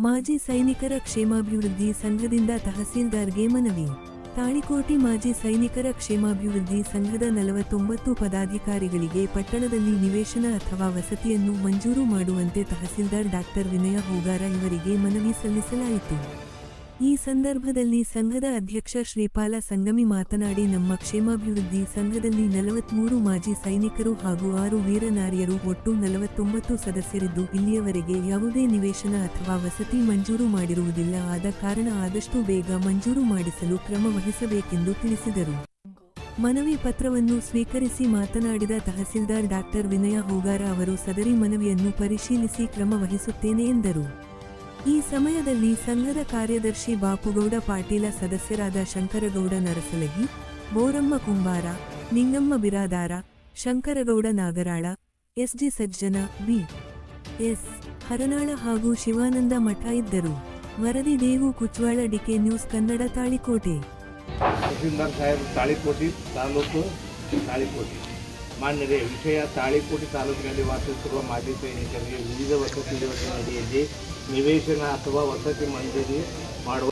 ಮಾಜಿ ಸೈನಿಕರ ಕ್ಷೇಮಾಭಿವೃದ್ಧಿ ಸಂಘದಿಂದ ತಹಸೀಲ್ದಾರ್ಗೆ ಮನವಿ. ತಾಳಿಕೋಟೆ ಮಾಜಿ ಸೈನಿಕರ ಕ್ಷೇಮಾಭಿವೃದ್ಧಿ ಸಂಘದ 49 ಪದಾಧಿಕಾರಿಗಳಿಗೆ ಪಟ್ಟಣದಲ್ಲಿ ನಿವೇಶನ ಅಥವಾ ವಸತಿಯನ್ನು ಮಂಜೂರು ಮಾಡುವಂತೆ ತಹಸೀಲ್ದಾರ್ ಡಾ. ವಿನಯ ಹೂಗಾರ ಇವರಿಗೆ ಮನವಿ ಸಲ್ಲಿಸಲಾಯಿತು. ಈ ಸಂದರ್ಭದಲ್ಲಿ ಸಂಘದ ಅಧ್ಯಕ್ಷ ಶ್ರೀಪಾಲ ಸಂಗಮಿ ಮಾತನಾಡಿ, ನಮ್ಮ ಕ್ಷೇಮಾಭಿವೃದ್ಧಿ ಸಂಘದಲ್ಲಿ 43 ಮಾಜಿ ಸೈನಿಕರು ಹಾಗೂ 6 ವೀರನಾರಿಯರು ಒಟ್ಟು 49 ಸದಸ್ಯರಿದ್ದು ಇಲ್ಲಿಯವರೆಗೆ ಯಾವುದೇ ನಿವೇಶನ ಅಥವಾ ವಸತಿ ಮಂಜೂರು ಮಾಡಿರುವುದಿಲ್ಲ. ಆದ ಕಾರಣ ಆದಷ್ಟು ಬೇಗ ಮಂಜೂರು ಮಾಡಿಸಲು ಕ್ರಮ ವಹಿಸಬೇಕೆಂದು ತಿಳಿಸಿದರು. ಮನವಿ ಪತ್ರವನ್ನು ಸ್ವೀಕರಿಸಿ ಮಾತನಾಡಿದ ತಹಸೀಲ್ದಾರ್ ಡಾ. ವಿನಯ ಹೂಗಾರ ಅವರು ಸದರಿ ಮನವಿಯನ್ನು ಪರಿಶೀಲಿಸಿ ಕ್ರಮ ವಹಿಸುತ್ತೇನೆ ಎಂದರು. ಈ ಸಮಯದಲ್ಲಿ ಸಂಘದ ಕಾರ್ಯದರ್ಶಿ ಬಾಪುಗೌಡ ಪಾಟೀಲ, ಸದಸ್ಯರಾದ ಶಂಕರಗೌಡ ನರಸಲಗಿ, ಬೋರಮ್ಮ ಕುಂಬಾರ, ನಿಂಗಮ್ಮ ಬಿರಾದಾರ, ಶಂಕರಗೌಡ ನಾಗರಾಳ, ಎಸ್ಜಿ ಸಜ್ಜನ, ಬಿ.ಎಸ್. ಹರನಾಳ ಹಾಗೂ ಶಿವಾನಂದ ಮಠ ಇದ್ದರು. ವರದಿ ದೇವು ಕುಚ್ವಾಳ, ಡಿಕೆ ನ್ಯೂಸ್ ಕನ್ನಡ, ತಾಳಿಕೋಟೆ. ತಹಸೀಲ್ದಾರ್ ಸಾಹೇಬ್, ತಾಳಿಕೋಟೆ ತಾಲೂಕು, ತಾಳಿಕೋಟೆ. ಮಾನ್ಯರೇ, ವಿಷಯ ತಾಳಿಕೋಟೆ ತಾಲೂಕಿನಲ್ಲಿ ವಾಸಿಸುತ್ತಿರುವ ಮಾಜಿ ಸೈನಿಕರಿಗೆ ವಿವಿಧ ವಸತಿ ಯೋಜನೆಯಡಿಯಲ್ಲಿ ನಿವೇಶನ ಅಥವಾ ವಸತಿ ಮಂಜೂರಿ ಮಾಡುವ